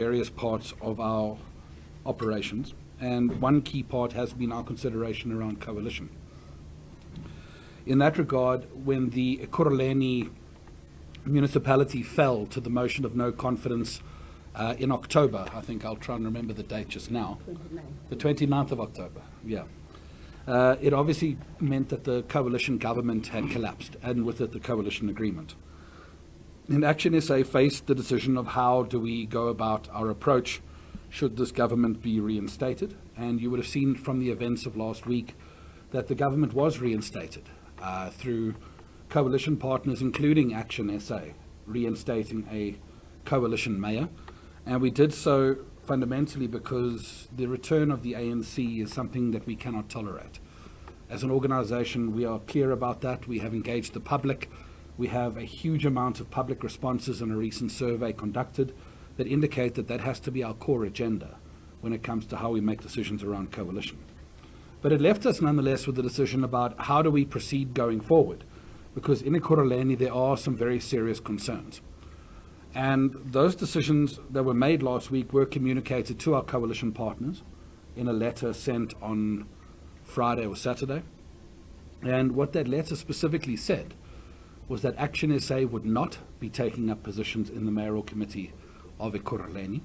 various parts of our operations, and one key part has been our consideration around coalition. In that regard, when the Ekurhuleni municipality fell to the motion of no confidence in October, I think I'll try and remember the date just now, 29. the 29th of October, yeah. It obviously meant that the coalition government had collapsed, and with it the coalition agreement. And ActionSA faced the decision of how do we go about our approach should this government be reinstated. And you would have seen from the events of last week that the government was reinstated through coalition partners, including ActionSA, reinstating a coalition mayor. And we did so fundamentally because the return of the ANC is something that we cannot tolerate. As an organization, we are clear about that. We have engaged the public. We have a huge amount of public responses in a recent survey conducted that indicate that that has to be our core agenda when it comes to how we make decisions around coalition. But it left us nonetheless with the decision about how do we proceed going forward, because in Ekurhuleni there are some very serious concerns. And those decisions that were made last week were communicated to our coalition partners in a letter sent on Friday or Saturday. And what that letter specifically said was that ActionSA would not be taking up positions in the mayoral committee of Ekurhuleni.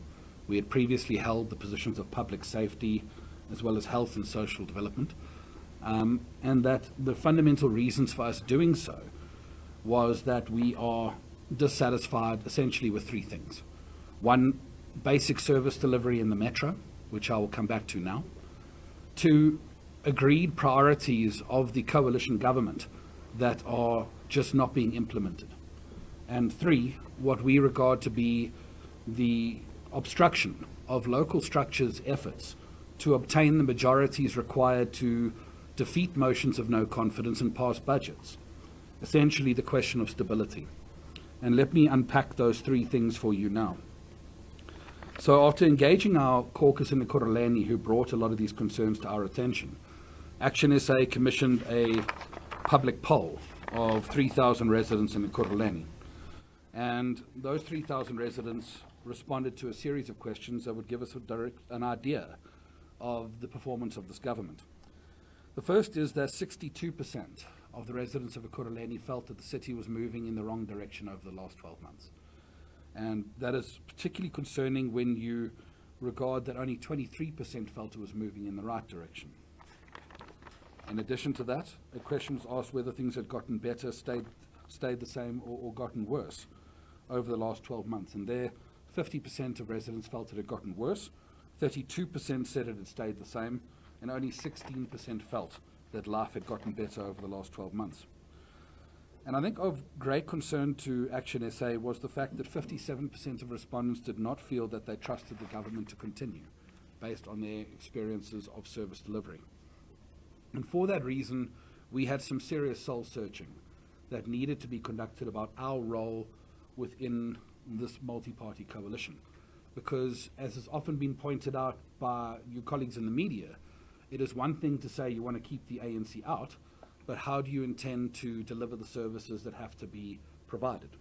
We had previously held the positions of public safety as well as health and social development, and that the fundamental reasons for us doing so was that we are dissatisfied essentially with three things. One, basic service delivery in the metro, which I will come back to now. Two, agreed priorities of the coalition government that are just not being implemented. And three, what we regard to be the obstruction of local structures' efforts to obtain the majorities required to defeat motions of no confidence and pass budgets. Essentially the question of stability. And let me unpack those three things for you now. So after engaging our caucus in Ekurhuleni, who brought a lot of these concerns to our attention, ActionSA commissioned a public poll of 3,000 residents in Ekurhuleni. And those 3,000 residents responded to a series of questions that would give us an idea of the performance of this government. The first is that 62% of the residents of Ekurhuleni felt that the city was moving in the wrong direction over the last 12 months. And that is particularly concerning when you regard that only 23% felt it was moving in the right direction. In addition to that, a question was asked whether things had gotten better, stayed the same, or gotten worse over the last 12 months. And there, 50% of residents felt it had gotten worse, 32% said it had stayed the same, and only 16% felt that life had gotten better over the last 12 months. And I think of great concern to ActionSA was the fact that 57% of respondents did not feel that they trusted the government to continue based on their experiences of service delivery. And for that reason, we had some serious soul searching that needed to be conducted about our role within this multi-party coalition. Because, as has often been pointed out by you colleagues in the media, it is one thing to say you want to keep the ANC out, but how do you intend to deliver the services that have to be provided?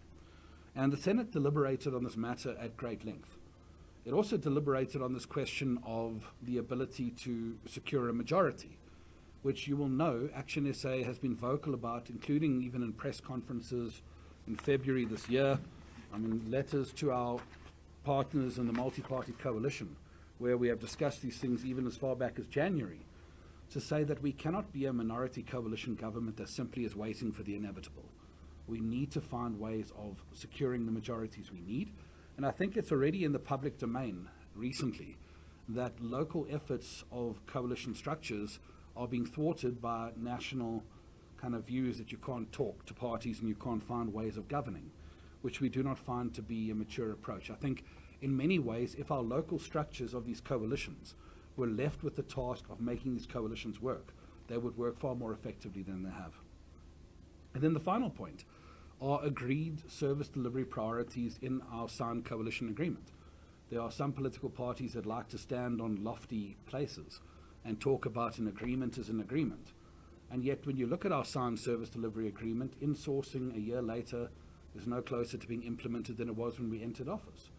And the Senate deliberated on this matter at great length. It also deliberated on this question of the ability to secure a majority, which you will know ActionSA has been vocal about, including even in press conferences in February this year. I mean, letters to our partners in the multi-party coalition, where we have discussed these things even as far back as January, to say that we cannot be a minority coalition government that simply is waiting for the inevitable. We need to find ways of securing the majorities we need. And I think it's already in the public domain recently that local efforts of coalition structures are being thwarted by national kind of views that you can't talk to parties and you can't find ways of governing, which we do not find to be a mature approach. I think in many ways, if our local structures of these coalitions were left with the task of making these coalitions work, they would work far more effectively than they have. And then the final point are agreed service delivery priorities in our signed coalition agreement. There are some political parties that like to stand on lofty places and talk about an agreement as an agreement. And yet when you look at our signed service delivery agreement, insourcing a year later is no closer to being implemented than it was when we entered office.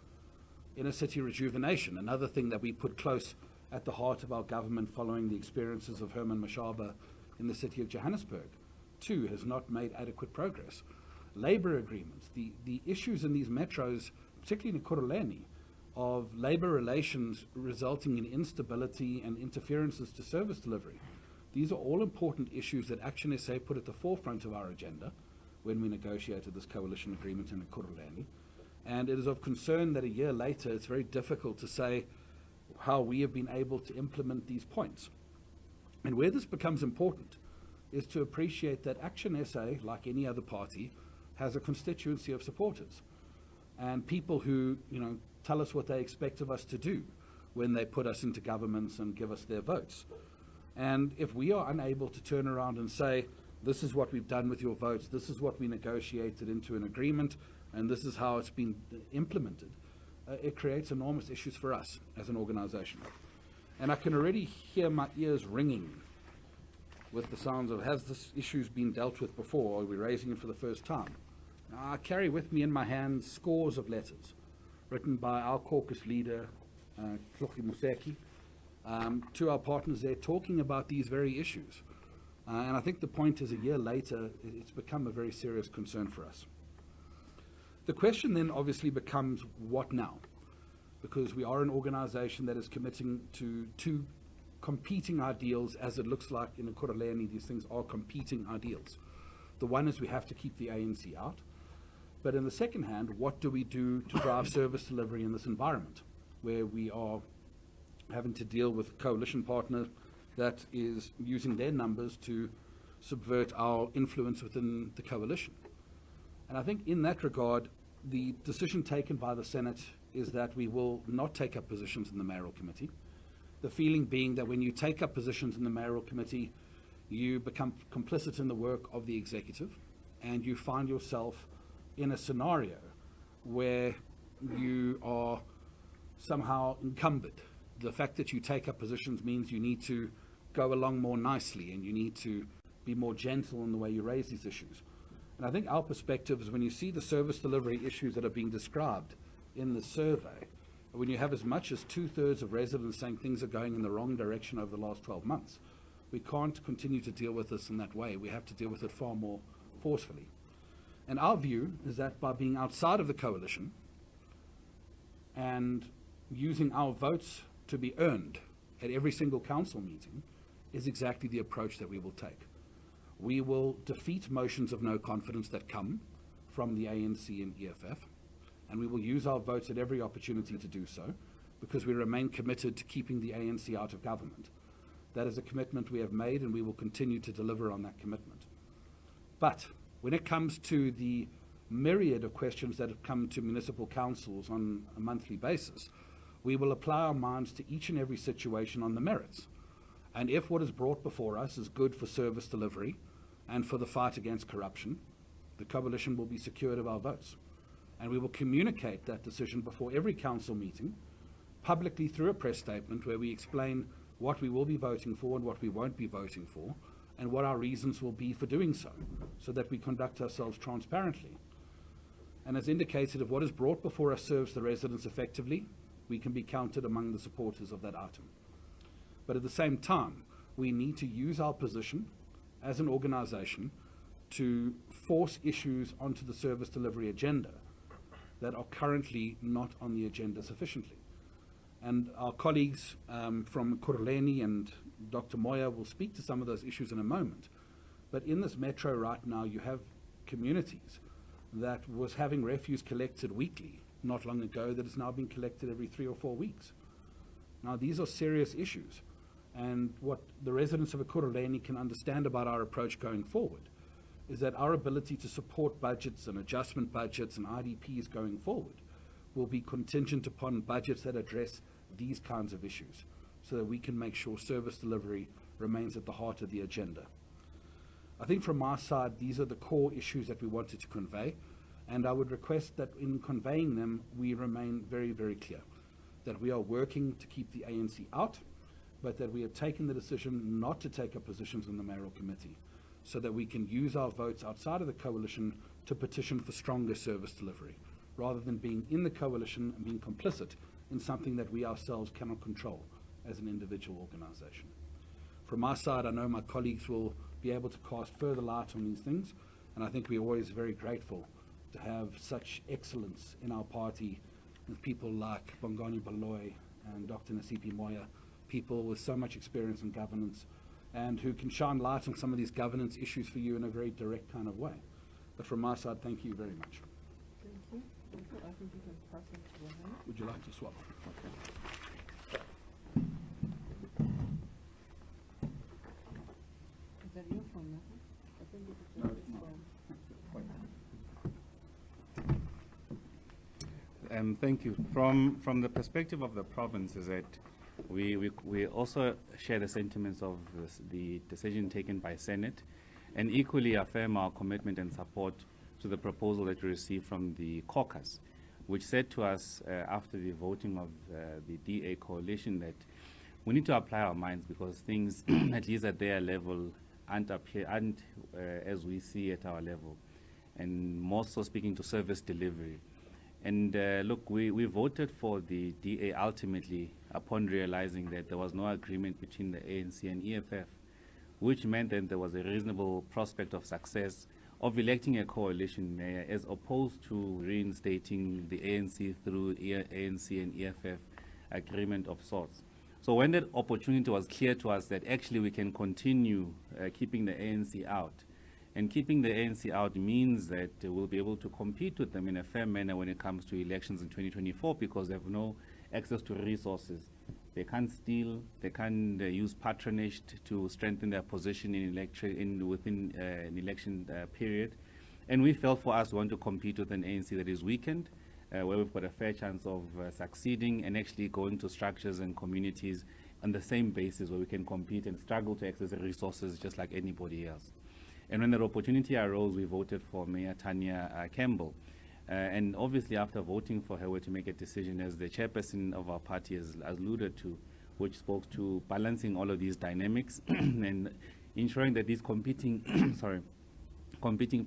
inner city rejuvenation, another thing that we put close at the heart of our government following the experiences of Herman Mashaba in the city of Johannesburg, too, has not made adequate progress. Labour agreements, the issues in these metros, particularly in Ekurhuleni, of labour relations resulting in instability and interferences to service delivery. These are all important issues that ActionSA put at the forefront of our agenda when we negotiated this coalition agreement in Ekurhuleni. And it is of concern that a year later it's very difficult to say how we have been able to implement these points. And where this becomes important is to appreciate that ActionSA, like any other party, has a constituency of supporters and people who, tell us what they expect of us to do when they put us into governments and give us their votes. And if we are unable to turn around and say, this is what we've done with your votes, this is what we negotiated into an agreement, and this is how it's been implemented, it creates enormous issues for us as an organization. And I can already hear my ears ringing with the sounds of, has this issue's been dealt with before, or are we raising it for the first time? Now, I carry with me in my hands scores of letters written by our caucus leader, Tloki Museki, to our partners there, talking about these very issues. And I think the point is, a year later, it's become a very serious concern for us. The question then obviously becomes, what now? Because we are an organization that is committing to two competing ideals, as it looks like in Ekurhuleni, these things are competing ideals. The one is we have to keep the ANC out. But in the second hand, what do we do to drive service delivery in this environment where we are having to deal with a coalition partner that is using their numbers to subvert our influence within the coalition? And I think in that regard, the decision taken by the Senate is that we will not take up positions in the mayoral committee. The feeling being that when you take up positions in the mayoral committee, you become complicit in the work of the executive, and you find yourself in a scenario where you are somehow encumbered. The fact that you take up positions means you need to go along more nicely, and you need to be more gentle in the way you raise these issues. And I think our perspective is, when you see the service delivery issues that are being described in the survey, when you have as much as 2/3 of residents saying things are going in the wrong direction over the last 12 months, we can't continue to deal with this in that way. We have to deal with it far more forcefully. And our view is that by being outside of the coalition and using our votes to be earned at every single council meeting is exactly the approach that we will take. We will defeat motions of no confidence that come from the ANC and EFF, and we will use our votes at every opportunity to do so, because we remain committed to keeping the ANC out of government. That is a commitment we have made, and we will continue to deliver on that commitment. But when it comes to the myriad of questions that have come to municipal councils on a monthly basis, we will apply our minds to each and every situation on the merits. And if what is brought before us is good for service delivery and for the fight against corruption, the coalition will be secured of our votes. And we will communicate that decision before every council meeting, publicly through a press statement where we explain what we will be voting for and what we won't be voting for, and what our reasons will be for doing so that we conduct ourselves transparently. And as indicated, if what is brought before us serves the residents effectively, we can be counted among the supporters of that item. But at the same time, we need to use our position as an organization to force issues onto the service delivery agenda that are currently not on the agenda sufficiently. And our colleagues from Ekurhuleni and Dr. Moya will speak to some of those issues in a moment. But in this metro right now, you have communities that was having refuse collected weekly not long ago that is now being collected every 3 or 4 weeks. Now, these are serious issues. And what the residents of Ekurhuleni can understand about our approach going forward is that our ability to support budgets and adjustment budgets and IDPs going forward will be contingent upon budgets that address these kinds of issues, so that we can make sure service delivery remains at the heart of the agenda. I think from my side, these are the core issues that we wanted to convey, and I would request that in conveying them, we remain very, very clear that we are working to keep the ANC out, but that we have taken the decision not to take up positions in the mayoral committee, so that we can use our votes outside of the coalition to petition for stronger service delivery. rather than being in the coalition and being complicit in something that we ourselves cannot control as an individual organization. From my side, I know my colleagues will be able to cast further light on these things, and I think we're always very grateful to have such excellence in our party with people like Bongani Baloy and Dr. Nasipi Moya, people with so much experience in governance and who can shine light on some of these governance issues for you in a very direct kind of way. But from my side, thank you very much. Thank you. Thank you. I think you can pass it to Wahana. Would you like to swap? Is that your phone number? I think it's No, your it's not. phone. Thank you. From the perspective of the province, is that we also share the sentiments of the decision taken by Senate, and equally affirm our commitment and support to the proposal that we received from the caucus, which said to us after the voting of the DA coalition that we need to apply our minds because things, at least at their level, aren't as we see at our level, and more so speaking to service delivery. And look, we voted for the DA ultimately upon realizing that there was no agreement between the ANC and EFF, which meant that there was a reasonable prospect of success of electing a coalition mayor as opposed to reinstating the ANC through ANC and EFF agreement of sorts. So when that opportunity was clear to us that actually we can continue keeping the ANC out, and keeping the ANC out means that we'll be able to compete with them in a fair manner when it comes to elections in 2024 because they have no access to resources. They can't steal, they can't use patronage to strengthen their position within an election period. And we felt for us we want to compete with an ANC that is weakened, where we've got a fair chance of succeeding and actually going to structures and communities on the same basis where we can compete and struggle to access resources just like anybody else. And when that opportunity arose, we voted for Mayor Tanya Campbell. And obviously after voting for her, we had to make a decision as the chairperson of our party has alluded to, which spoke to balancing all of these dynamics and ensuring that these competing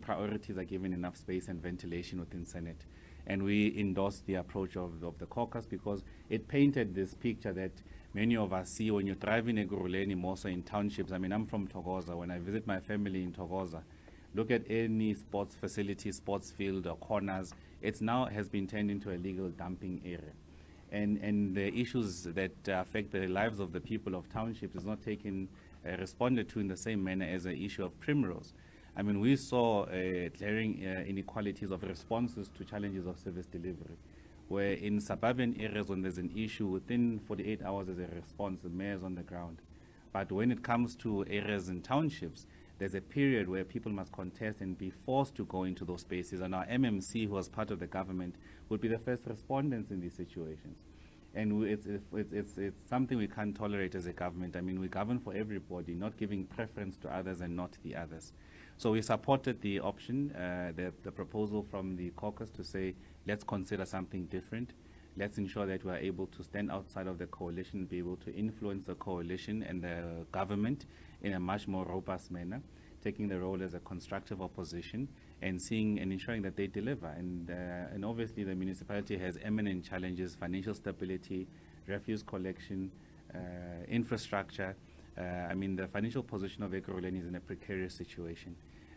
priorities are given enough space and ventilation within Senate. And we endorsed the approach of the caucus because it painted this picture that many of us see when you're driving Ekurhuleni, more so in townships. I mean, I'm from Thokoza. When I visit my family in Thokoza, look at any sports facility, sports field or corners, it's now has been turned into a legal dumping area. And the issues that affect the lives of the people of townships is not taken, responded to in the same manner as the issue of Primrose. I mean, we saw glaring inequalities of responses to challenges of service delivery, where in suburban areas when there's an issue, within 48 hours there's a response, the mayor's on the ground. But when it comes to areas and townships, there's a period where people must contest and be forced to go into those spaces. And our MMC, who was part of the government, would be the first respondents in these situations. And it's something we can't tolerate as a government. I mean, we govern for everybody, not giving preference to others and not the others. So we supported the option, the proposal from the caucus to say, let's consider something different. Let's ensure that we are able to stand outside of the coalition, be able to influence the coalition and the government in a much more robust manner, taking the role as a constructive opposition and seeing and ensuring that they deliver. And obviously the municipality has eminent challenges: financial stability, refuse collection, infrastructure. I mean, the financial position of Ekurhuleni is in a precarious situation.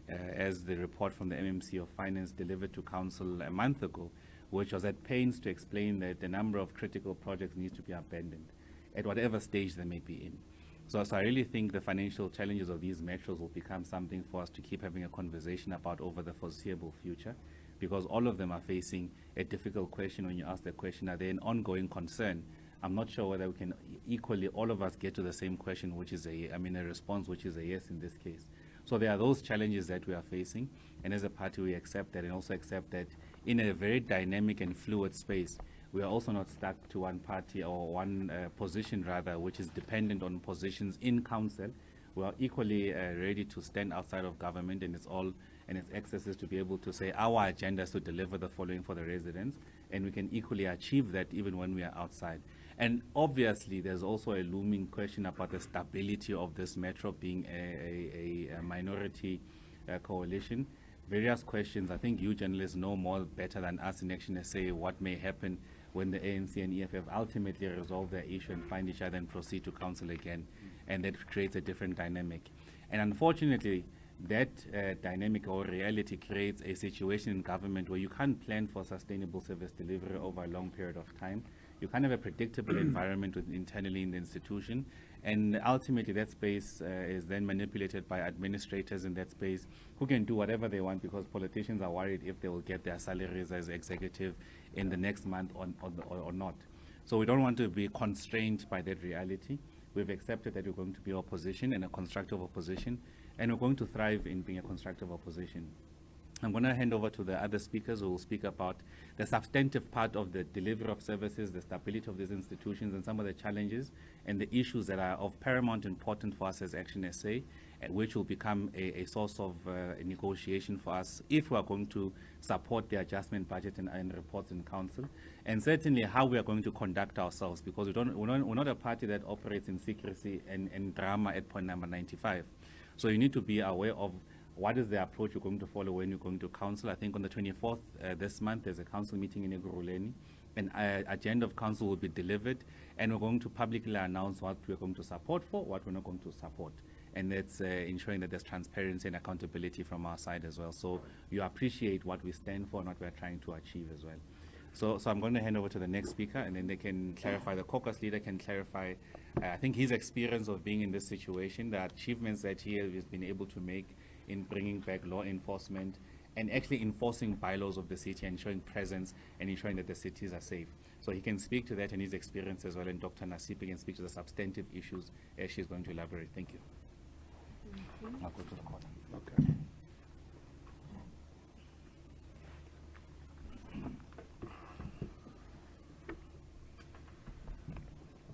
As the report from the MMC of Finance delivered to Council a month ago, which was at pains to explain that the number of critical projects needs to be abandoned at whatever stage they may be in. So I really think the financial challenges of these metros will become something for us to keep having a conversation about over the foreseeable future, because all of them are facing a difficult question. When you ask the question, are they an ongoing concern? I'm not sure whether we can equally, all of us, get to the same question, which is a response which is a yes in this case. So there are those challenges that we are facing, and as a party we accept that, and also accept that in a very dynamic and fluid space, we are also not stuck to one party or one position rather, which is dependent on positions in council. We are equally ready to stand outside of government and its excesses to be able to say our agenda is to deliver the following for the residents, and we can equally achieve that even when we are outside. And obviously there's also a looming question about the stability of this metro being a minority coalition various questions. I think you journalists know more better than us in ActionSA what may happen when the ANC and EFF ultimately resolve their issue and find each other and proceed to council again. And that creates a different dynamic. And unfortunately, that dynamic or reality creates a situation in government where you can't plan for sustainable service delivery over a long period of time. You can't have a predictable environment internally in the institution. And ultimately, that space is then manipulated by administrators in that space who can do whatever they want because politicians are worried if they will get their salaries as executive in the next month or not. So we don't want to be constrained by that reality. We've accepted that we're going to be opposition and a constructive opposition, and we're going to thrive in being a constructive opposition. I'm going to hand over to the other speakers who will speak about the substantive part of the delivery of services, the stability of these institutions, and some of the challenges and the issues that are of paramount importance for us as ActionSA, which will become a source of negotiation for us if we are going to support the adjustment budget and reports in council, and certainly how we are going to conduct ourselves, because we're not a party that operates in secrecy and drama at point number 95. So you need to be aware of what is the approach you're going to follow when you're going to council. I think on the 24th this month, there's a council meeting in Ekurhuleni. An agenda of council will be delivered, and we're going to publicly announce what we're going to support for, what we're not going to support. And that's ensuring that there's transparency and accountability from our side as well. So you appreciate what we stand for and what we're trying to achieve as well. So I'm going to hand over to the next speaker, and then they can clarify, the caucus leader can clarify, I think his experience of being in this situation, the achievements that he has been able to make in bringing back law enforcement and actually enforcing bylaws of the city and showing presence and ensuring that the cities are safe. So he can speak to that and his experience as well, and Dr. Nasipi can speak to the substantive issues as she's going to elaborate. Thank you. I'll go to the corner. Okay.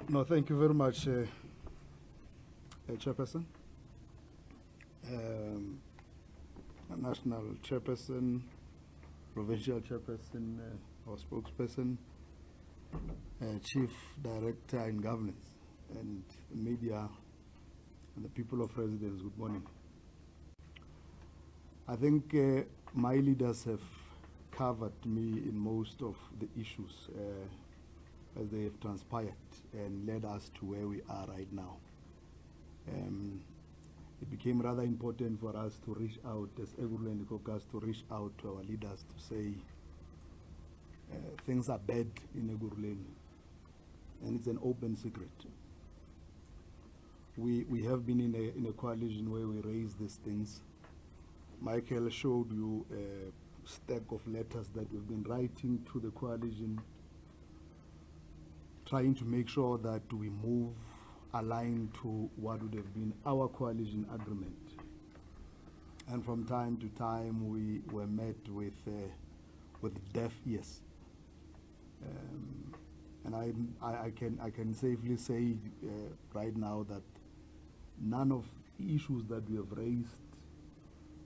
No, thank you very much, Chairperson. National Chairperson, Provincial Chairperson, or Spokesperson, Chief Director in Governance, and media, and the people of residence, good morning. I think my leaders have covered me in most of the issues as they have transpired and led us to where we are right now. It became rather important for us to reach out, as Ekurhuleni caucus, to reach out to our leaders to say things are bad in Ekurhuleni, and it's an open secret. We have been in a coalition where we raise these things. Michael showed you a stack of letters that we've been writing to the coalition, trying to make sure that we move aligned to what would have been our coalition agreement. And from time to time, we were met with deaf ears. And I can safely say right now that none of the issues that we have raised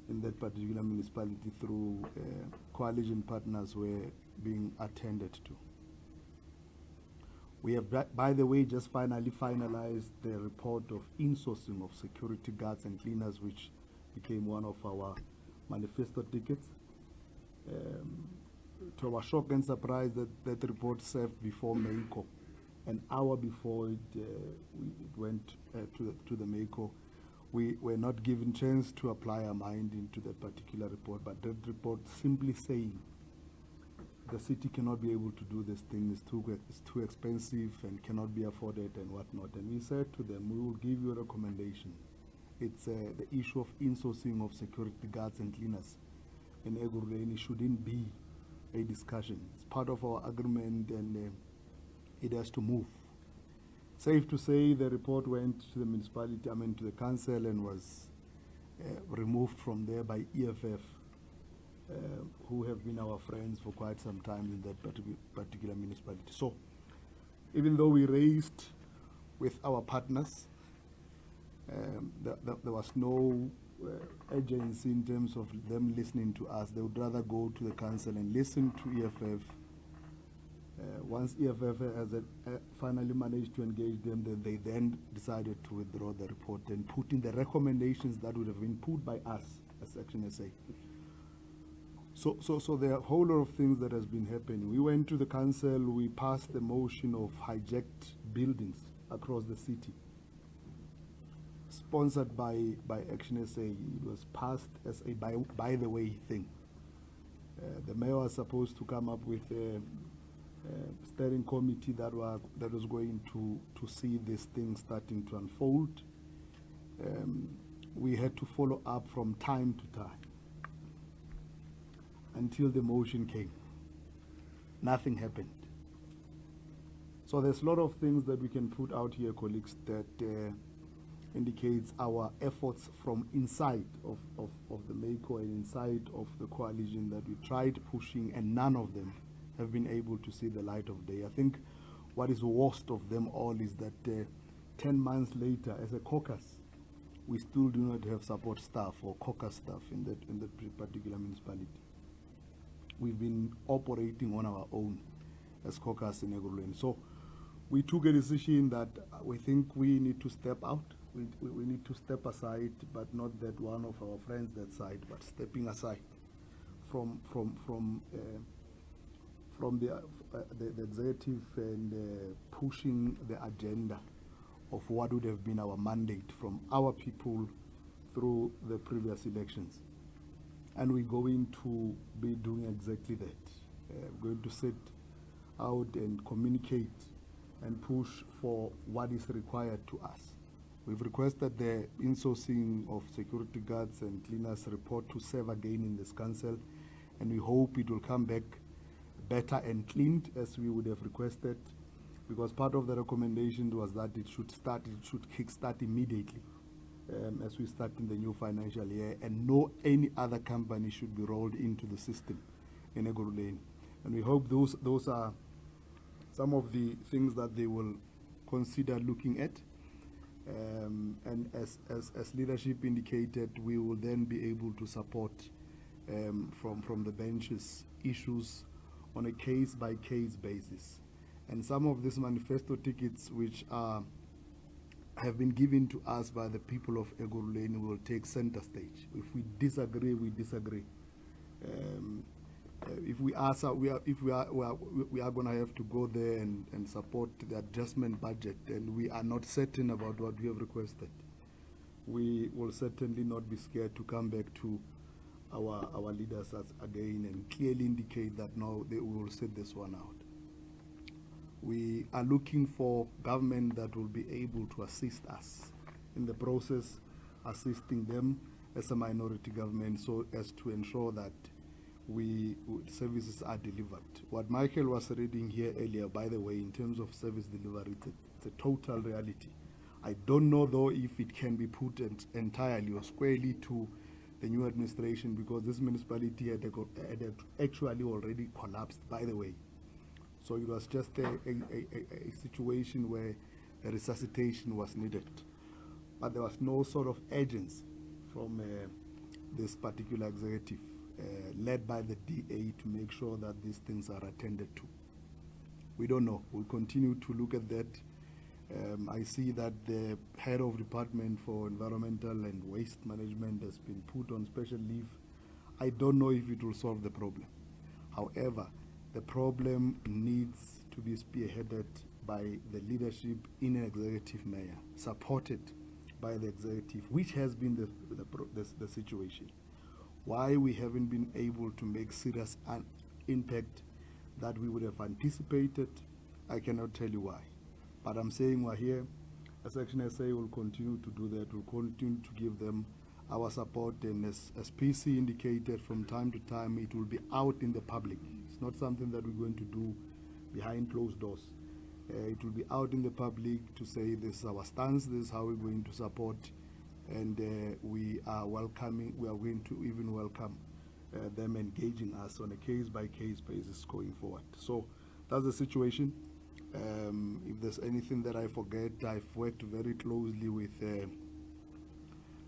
in that particular municipality through coalition partners were being attended to. We have, by the way, just finally finalized the report of insourcing of security guards and cleaners, which became one of our manifesto tickets. To our shock and surprise, that report served before MEICO. An hour before it went to the MEICO, we were not given chance to apply our mind into that particular report, but that report simply saying the city cannot be able to do this thing, it's too expensive and cannot be afforded and whatnot. And we said to them, we will give you a recommendation. It's the issue of insourcing of security guards and cleaners in Ekurhuleni shouldn't be a discussion. It's part of our agreement, and it has to move. Safe to say the report went to the municipality, to the council, and was removed from there by EFF. Who have been our friends for quite some time in that particular municipality. So, even though we raised with our partners, there was no urgency in terms of them listening to us. They would rather go to the council and listen to EFF. Once EFF has finally managed to engage them, then they then decided to withdraw the report and put in the recommendations that would have been put by us as ActionSA. So there are a whole lot of things that has been happening. We went to the council, we passed the motion of hijacked buildings across the city, sponsored by ActionSA. It was passed as a by the way thing. The mayor was supposed to come up with a steering committee that was going to see this thing starting to unfold. We had to follow up from time to time until the motion came. Nothing happened. So there's a lot of things that we can put out here, colleagues, that indicates our efforts from inside of the MACO and inside of the coalition that we tried pushing, and none of them have been able to see the light of day. I think what is worst of them all is that 10 months later, as a caucus, we still do not have support staff or caucus staff in that particular municipality. We've been operating on our own as caucus in Ekurhuleni. So we took a decision that we think we need to step out. We need to step aside, but not that one of our friends that side, but stepping aside from the executive and pushing the agenda of what would have been our mandate from our people through the previous elections. And we're going to be doing exactly that. We're going to set out and communicate and push for what is required to us. We've requested the insourcing of security guards and cleaners report to serve again in this council, and we hope it will come back better and cleaned as we would have requested, because part of the recommendation was that it should kick-start immediately as we start in the new financial year, and no any other company should be rolled into the system in Ekurhuleni. And we hope those are some of the things that they will consider looking at. And as leadership indicated, we will then be able to support from the benches issues on a case-by-case basis. And some of these manifesto tickets which have been given to us by the people of Ekurhuleni will take center stage. If we disagree, we disagree. If we are going to have to go there and support the adjustment budget, and we are not certain about what we have requested, we will certainly not be scared to come back to our leaders again and clearly indicate that no, we will sit this one out. We are looking for government that will be able to assist us in the process, assisting them as a minority government, so as to ensure that services are delivered. What Michael was reading here earlier, by the way, in terms of service delivery, it's a total reality. I don't know though if it can be put entirely or squarely to the new administration, because this municipality had actually already collapsed, by the way. So it was just a situation where a resuscitation was needed. But there was no sort of urgency from this particular executive, led by the DA, to make sure that these things are attended to. We don't know. We'll continue to look at that. I see that the head of department for environmental and waste management has been put on special leave. I don't know if it will solve the problem. However, the problem needs to be spearheaded by the leadership in an executive mayor, supported by the executive, which has been the situation. Why we haven't been able to make serious impact that we would have anticipated, I cannot tell you why. But I'm saying we're here. As ActionSA will continue to do that. We'll continue to give them our support, and as PC indicated, from time to time it will be out in the public. It's not something that we're going to do behind closed doors. It will be out in the public to say this is our stance, this is how we're going to support, and we are going to even welcome them engaging us on a case-by-case basis going forward. So that's the situation. If there's anything that I forget, I've worked very closely with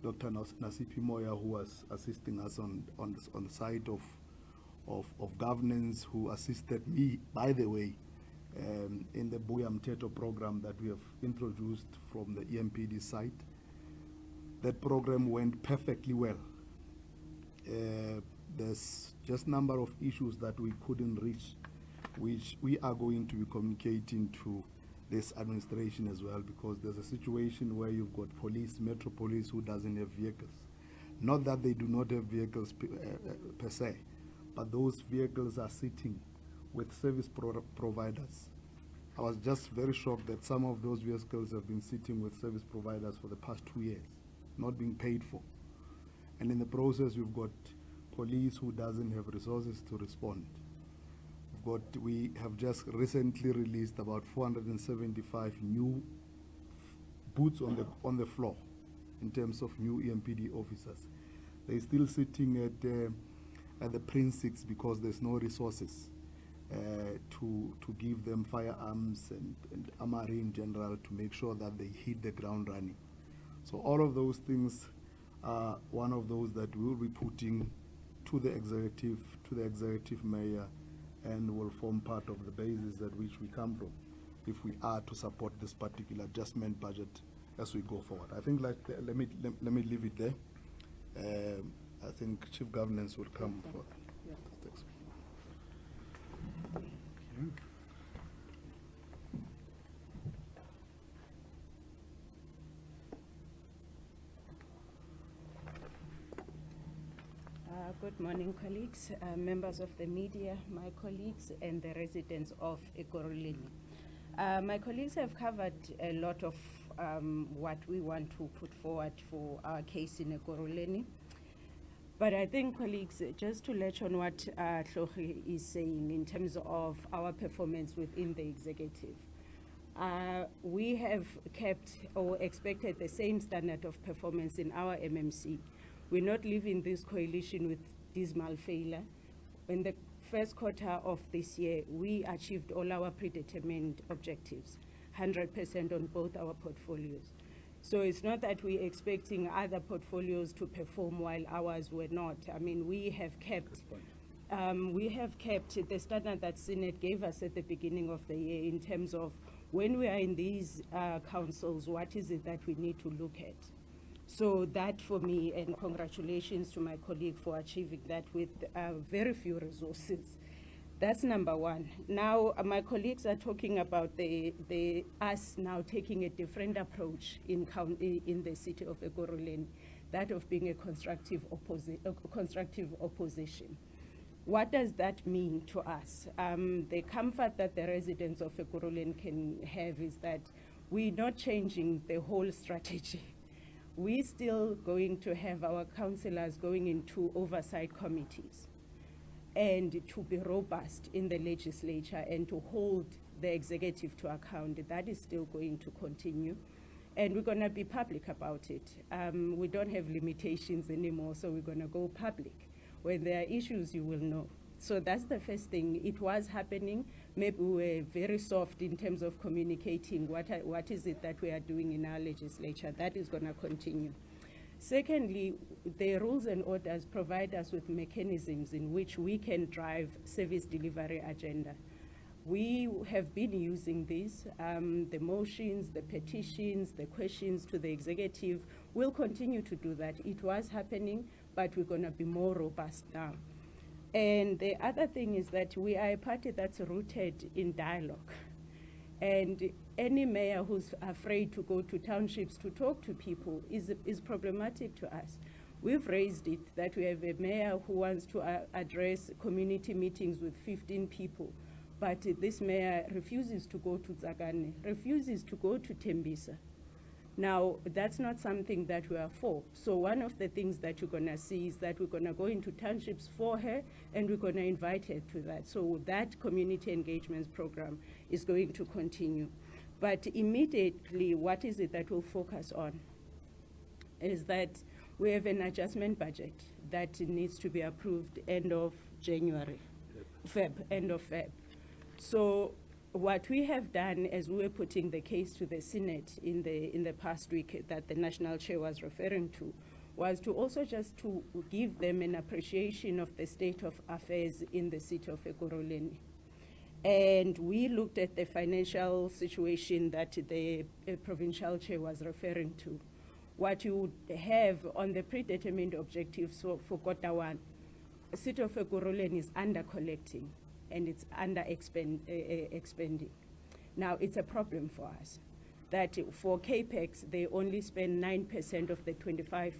Dr. Nasipi Moya, who was assisting us on the side of governance, who assisted me, by the way, in the Buya Mteto program that we have introduced from the EMPD side. That program went perfectly well. there's just number of issues that we couldn't reach, which we are going to be communicating to this administration as well, because there's a situation where you've got police, Metro Police, who doesn't have vehicles. Not that they do not have vehicles per se, but those vehicles are sitting with service providers. I was just very shocked that some of those vehicles have been sitting with service providers for the past 2 years, not being paid for. And in the process, we've got police who doesn't have resources to respond. We have just recently released about 475 new boots on the floor in terms of new EMPD officers. They're still sitting at the Prince because there's no resources to give them firearms and armory in general to make sure that they hit the ground running. So all of those things are one of those that we'll be putting to the executive mayor, and will form part of the basis at which we come from if we are to support this particular adjustment budget as we go forward. I think let me leave it there. I think Chief Governance will come for Yeah. thanks. Good morning, colleagues, members of the media, my colleagues, and the residents of Ekurhuleni. My colleagues have covered a lot of what we want to put forward for our case in Ekurhuleni. But I think, colleagues, just to latch on what Tlhogi is saying in terms of our performance within the executive, we have kept or expected the same standard of performance in our MMC. We're not leaving this coalition with dismal failure. In the first quarter of this year, we achieved all our predetermined objectives, 100% on both our portfolios. So it's not that we're expecting other portfolios to perform while ours were not. I mean, we have kept the standard that Senate gave us at the beginning of the year in terms of when we are in these councils, what is it that we need to look at? So that for me, and congratulations to my colleague for achieving that with very few resources. That's number one. Now, my colleagues are talking about us now taking a different approach in the city of Ekurhuleni, that of being a constructive opposition. What does that mean to us? The comfort that the residents of Ekurhuleni can have is that we're not changing the whole strategy. We're still going to have our councillors going into oversight committees and to be robust in the legislature and to hold the executive to account. That is still going to continue. And we're going to be public about it. We don't have limitations anymore, so we're going to go public. When there are issues, you will know. So that's the first thing. It was happening. Maybe we were very soft in terms of communicating what is it that we are doing in our legislature. That is going to continue. Secondly, the rules and orders provide us with mechanisms in which we can drive service delivery agenda. We have been using these, the motions, the petitions, the questions to the executive. We'll continue to do that. It was happening, but we're going to be more robust now. And the other thing is that we are a party that's rooted in dialogue. And any mayor who's afraid to go to townships to talk to people is problematic to us. We've raised it that we have a mayor who wants to address community meetings with 15 people, but this mayor refuses to go to Tsakane, refuses to go to Tembisa. Now, that's not something that we are for. So one of the things that you're going to see is that we're going to go into townships for her, and we're going to invite her to that. So that community engagements program is going to continue. But immediately, what is it that we'll focus on? Is that we have an adjustment budget that needs to be approved end of January, end of Feb. So what we have done as we were putting the case to the Senate in the past week that the National Chair was referring to, was to also just to give them an appreciation of the state of affairs in the city of Ekurhuleni. And we looked at the financial situation that the Provincial Chair was referring to. What you would have on the predetermined objectives for quarter one City of Ekurhuleni is under collecting and it's under expending. Now, it's a problem for us that for CAPEX, they only spend 9% of the 25%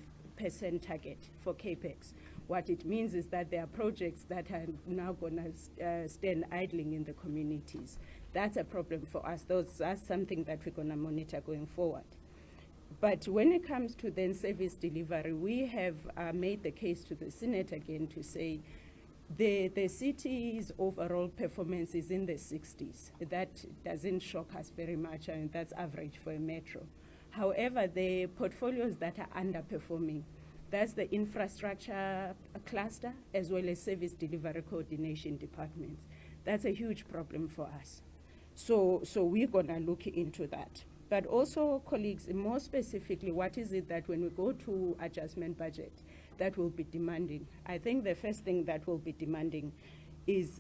target for CAPEX. What it means is that there are projects that are now going to stand idling in the communities. That's a problem for us. That's something that we're going to monitor going forward. But when it comes to then service delivery, we have made the case to the Senate again to say the city's overall performance is in the 60s. That doesn't shock us very much, and that's average for a metro. However, the portfolios that are underperforming, that's the infrastructure cluster as well as service delivery coordination departments. That's a huge problem for us. So we're going to look into that. But also, colleagues, more specifically, what is it that when we go to adjustment budget that will be demanding? I think the first thing that will be demanding is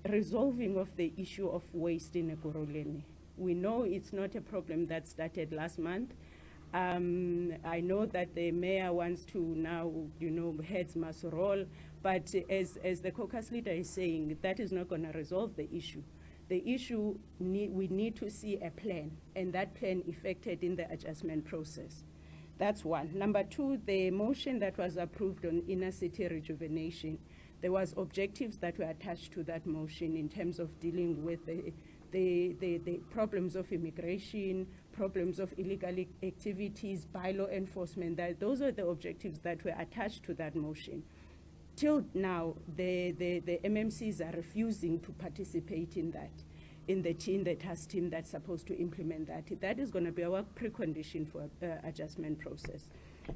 resolving of the issue of waste in Ekurhuleni. We know it's not a problem that started last month. I know that the mayor wants to now, heads must roll, but as the caucus leader is saying, that is not going to resolve the issue. The issue, we need to see a plan, and that plan effected in the adjustment process. That's one. Number two, the motion that was approved on inner city rejuvenation, there was objectives that were attached to that motion in terms of dealing with the problems of immigration, problems of illegal activities, bylaw enforcement. Those are the objectives that were attached to that motion. Till now, the MMCs are refusing to participate in that, in the task team that's supposed to implement that. That is going to be our precondition for adjustment process.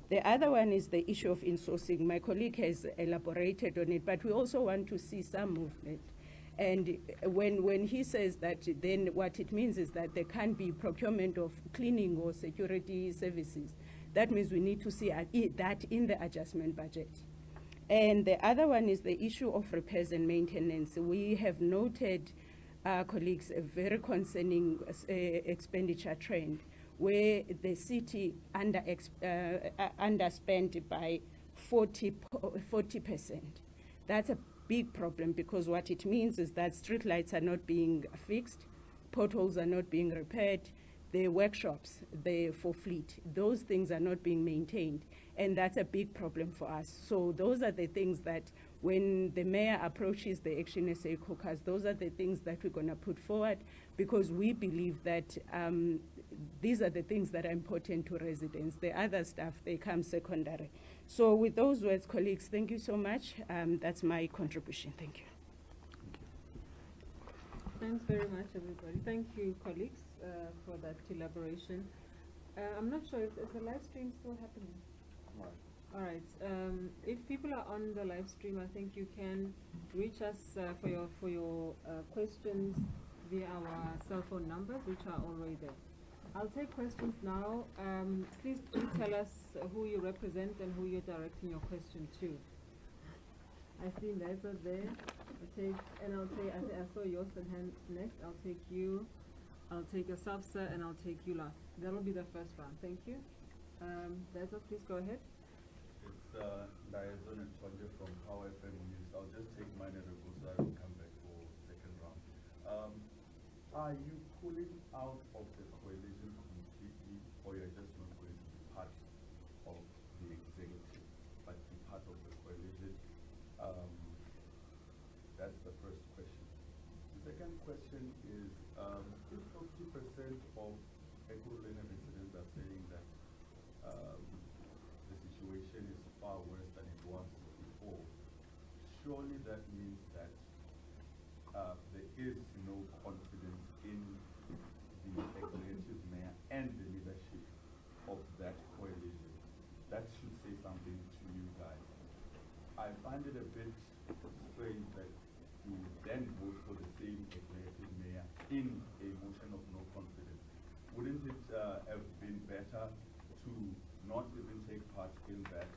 The other one is the issue of insourcing. My colleague has elaborated on it, but we also want to see some movement. And when he says that, then what it means is that there can't be procurement of cleaning or security services. That means we need to see that in the adjustment budget. And the other one is the issue of repairs and maintenance. We have noted, colleagues, a very concerning expenditure trend where the city underspent by 40%. That's a big problem because what it means is that streetlights are not being fixed, potholes are not being repaired, the workshops for fleet, those things are not being maintained. And that's a big problem for us. So those are the things that when the mayor approaches the ActionSA caucus, those are the things that we're going to put forward because we believe that these are the things that are important to residents. The other stuff, they come secondary. So with those words, colleagues, thank you so much. That's my contribution. Thank you. Thanks very much, everybody. Thank you, colleagues, for that elaboration. I'm not sure, is the live stream still happening? All right. If people are on the live stream, I think you can reach us for your questions via our cell phone numbers, which are already there. I'll take questions now. Please do tell us who you represent and who you're directing your question to. I see Neza there. I saw yours and hand next. I'll take you. I'll take yourself, sir, and I'll take you last. That'll be the first round. Thank you. Neza, please go ahead. It's Diazon and Tonje from Power FM News. I'll just take mine and Ragusa and come back for second round. Are you pulling out of the coalition completely, or you're just not going to be part of the executive, but be part of the coalition? That's the first question. The second question is, if 50% of Ekurhuleni residents are saying that the situation is far worse than it was before, surely that means that there is no confidence in the executive mayor and the leadership of that coalition. That should say something to you guys. I find it a bit strange that you then vote for the same executive mayor in a motion of no confidence. Wouldn't it have been better to not even take part in that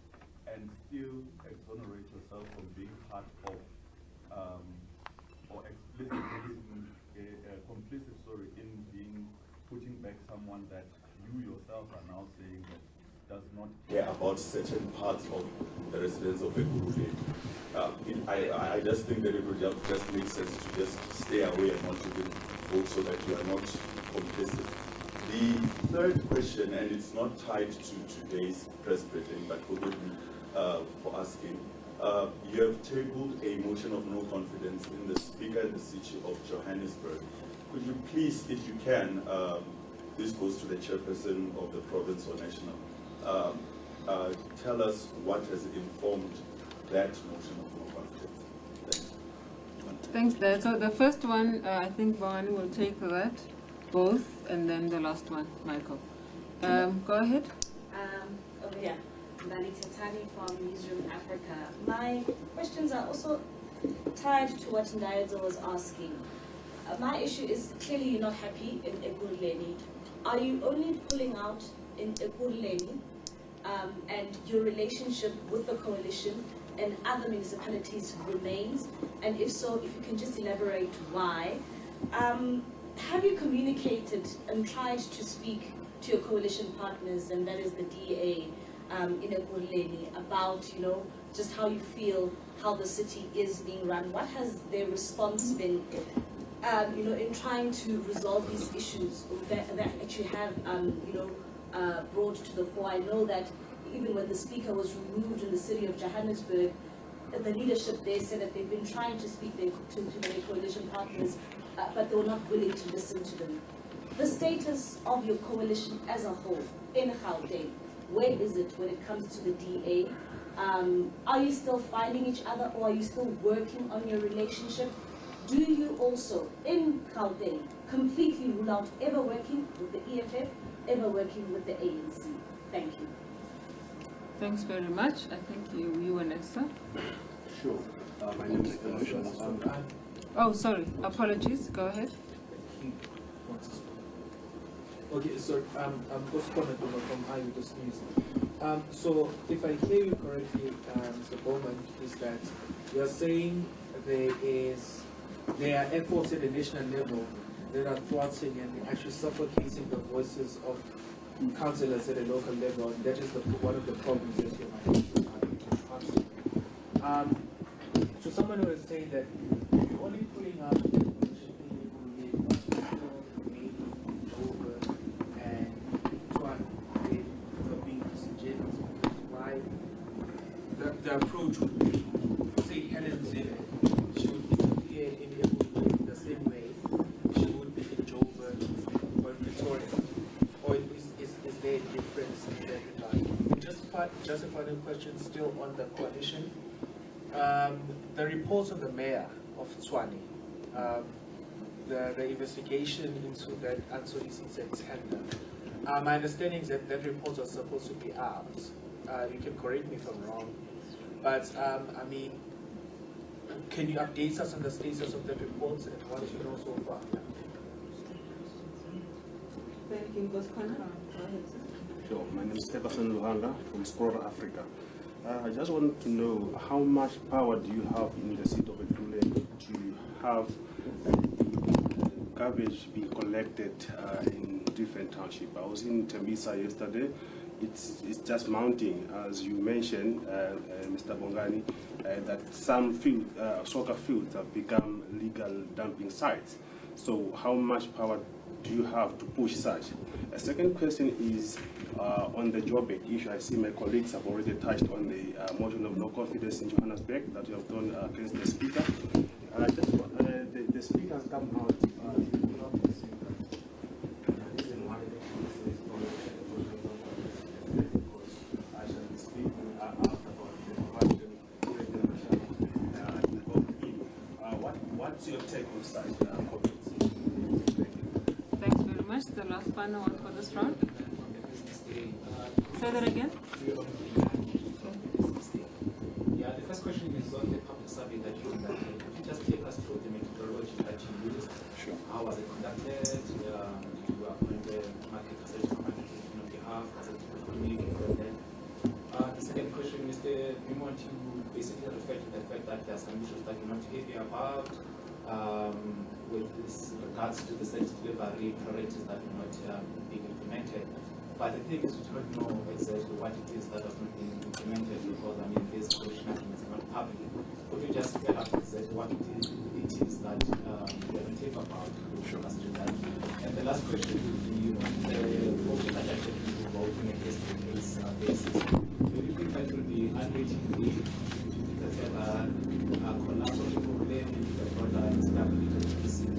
and still exonerate yourself from being part of or explicitly complicit, in being putting back someone that you yourself are now saying that does not care about certain parts of the residents of Ekurhuleni. I just think that it would just make sense to just stay away and not even vote so that you are not complicit. The third question, and it's not tied to today's press briefing, but forgive me for asking. You have tabled a motion of no confidence in the Speaker in the City of Johannesburg. Could you please, if you can, this goes to the chairperson of the Provincial National, tell us what has informed that motion of no confidence. Thanks, Dad. So the first one, I think Bawani will take that, both, and then the last one, Michael. Go ahead. Over here, Mbali Tetani from Newsroom Africa. My questions are also tied to what Ndayedzo was asking. My issue is, clearly you're not happy in Ekurhuleni. Are you only pulling out in Ekurhuleni and your relationship with the coalition and other municipalities remains? And if so, if you can just elaborate why. Have you communicated and tried to speak to your coalition partners, and that is the DA in Ekurhuleni, about, you know, just how you feel, how the city is being run? What has their response been, you know, in trying to resolve these issues that you have, you know, brought to the fore? I know that even when the speaker was removed in the city of Johannesburg, the leadership there said that they've been trying to speak to their coalition partners, but they were not willing to listen to them. The status of your coalition as a whole in Gauteng, where is it when it comes to the DA? Are you still finding each other, or are you still working on your relationship? Do you also, in Gauteng, completely rule out ever working with the EFF, ever working with the ANC? Thank you. Thanks very much. I think you and Esther. Sure. My name is Provincial. Oh, sorry. Apologies. Go ahead. Okay, so I'm postponing from Eyewitness News. So if I hear you correctly, Mr. Bowman, is that you are saying there are efforts at the national level that are thwarting and actually suffocating the voices of councillors at a local level, and that is one of the problems that you might so someone was saying that you're only putting up the approach would be, say, Helen Zille, she would disappear in the same way she would be in Joburg or Pretoria, or is there a difference in that regard? Just a final question still on the coalition. The report of the mayor of Tshwane, the investigation into that unsolicited tender, my understanding is that that report was supposed to be out. You can correct me if I'm wrong, but I mean, can you update us on the status of the report and what you know so far? Thank you. Go ahead, sir. Sure. My name is Stephen Luhanga from Scroll Africa. I just want to know how much power do you have in the city of Ekurhuleni to have garbage being collected in different townships? I was in Tembisa yesterday. It's just mounting, as you mentioned, Mr. Bongani, that some soccer fields have become legal dumping sites. So how much power do you have to push such? A second question is on the Joburg issue. I see my colleagues have already touched on the motion of no confidence in Johannesburg that you have done against the speaker. The speaker has come out. What's your take on such comments? Thanks very much. The last final one for this round. Say that again. Yeah, the first question is on the public survey that you conducted. Could you just take us through the methodology that you used? Sure. How was it conducted? You were on the market research on your behalf? Was it communicated? The second question is we want to basically refer to the fact that there are some issues that you're not happy about with regards to the service delivery priorities that are not being implemented. But the thing is, we don't know exactly what it is that has not been implemented because, I mean, these coalition agreements are not public. Could you just tell us exactly what it is that you have a tape about to us to that? And the last question would be on the motion that actually to vote on a case-to-case basis. Do you think that will be unwittingly the further collapse of the problem and the broader instability of the city?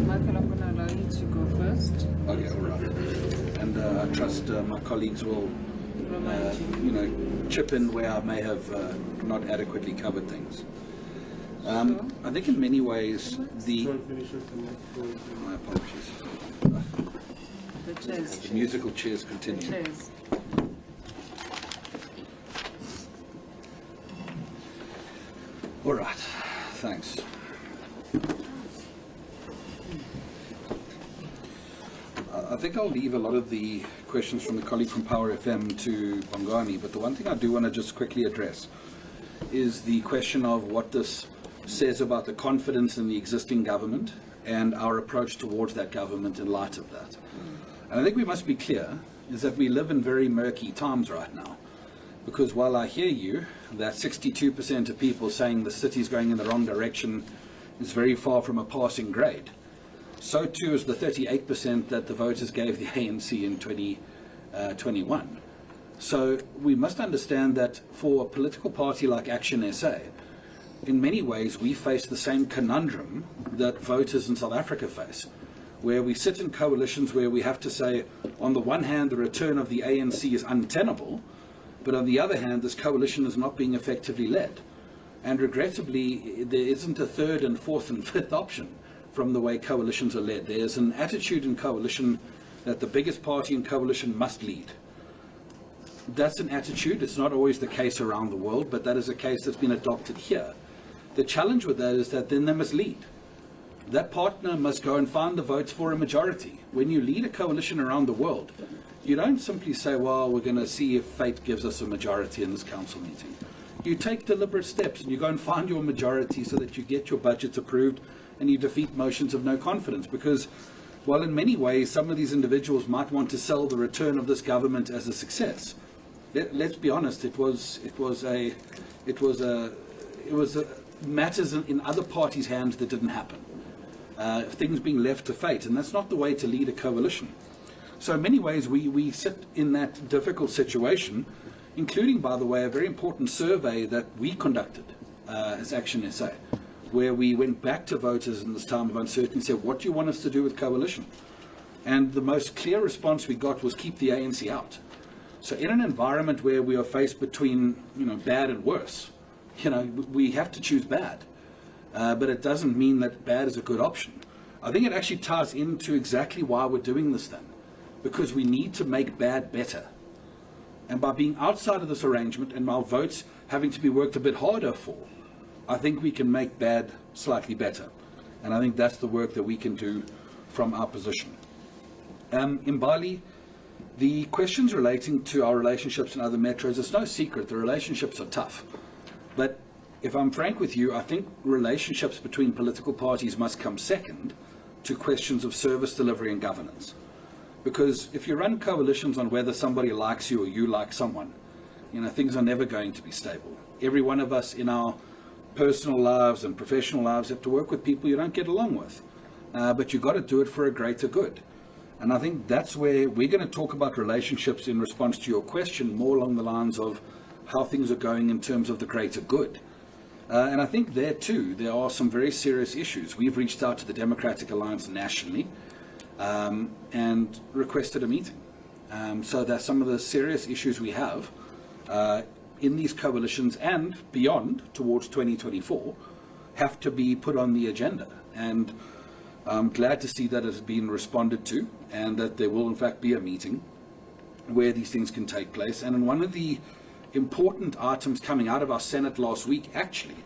Michael, I'm going to allow you to go first. Okay, all right. And I trust my colleagues will, chip in where I may have not adequately covered things. I think in many ways my apologies. The chairs. The musical chairs continue. The chairs. All right, thanks. I think I'll leave a lot of the questions from the colleague from Power FM to Bongani, but the one thing I do want to just quickly address is the question of what this says about the confidence in the existing government and our approach towards that government in light of that. And I think we must be clear is that we live in very murky times right now, because while I hear you that 62% of people saying the city's going in the wrong direction is very far from a passing grade, so too is the 38% that the voters gave the ANC in 2021. So we must understand that for a political party like ActionSA, in many ways we face the same conundrum that voters in South Africa face, where we sit in coalitions where we have to say, on the one hand, the return of the ANC is untenable, but on the other hand, this coalition is not being effectively led. And regrettably, there isn't a third and fourth and fifth option from the way coalitions are led. There's an attitude in coalition that the biggest party in coalition must lead. That's an attitude. It's not always the case around the world, but that is a case that's been adopted here. The challenge with that is that then they must lead. That partner must go and find the votes for a majority. When you lead a coalition around the world, you don't simply say, well, we're going to see if fate gives us a majority in this council meeting. You take deliberate steps and you go and find your majority so that you get your budgets approved and you defeat motions of no confidence. Because while in many ways some of these individuals might want to sell the return of this government as a success, let's be honest, it was matters in other parties' hands that didn't happen. Things being left to fate, and that's not the way to lead a coalition. So in many ways we sit in that difficult situation, including, by the way, a very important survey that we conducted as ActionSA, where we went back to voters in this time of uncertainty and said, what do you want us to do with coalition? And the most clear response we got was keep the ANC out. So in an environment where we are faced between bad and worse, we have to choose bad. But it doesn't mean that bad is a good option. I think it actually ties into exactly why we're doing this thing, because we need to make bad better. And by being outside of this arrangement and our votes having to be worked a bit harder for, I think we can make bad slightly better. And I think that's the work that we can do from our position. In Bali, the questions relating to our relationships in other metros, it's no secret, the relationships are tough. But if I'm frank with you, I think relationships between political parties must come second to questions of service delivery and governance. Because if you run coalitions on whether somebody likes you or you like someone, things are never going to be stable. Every one of us in our personal lives and professional lives have to work with people you don't get along with. But you've got to do it for a greater good. And I think that's where we're going to talk about relationships in response to your question, more along the lines of how things are going in terms of the greater good. And I think there too, there are some very serious issues. We've reached out to the Democratic Alliance nationally and requested a meeting. So that some of the serious issues we have in these coalitions and beyond towards 2024 have to be put on the agenda. And I'm glad to see that it has been responded to and that there will in fact be a meeting where these things can take place. And one of the important items coming out of our Senate last week actually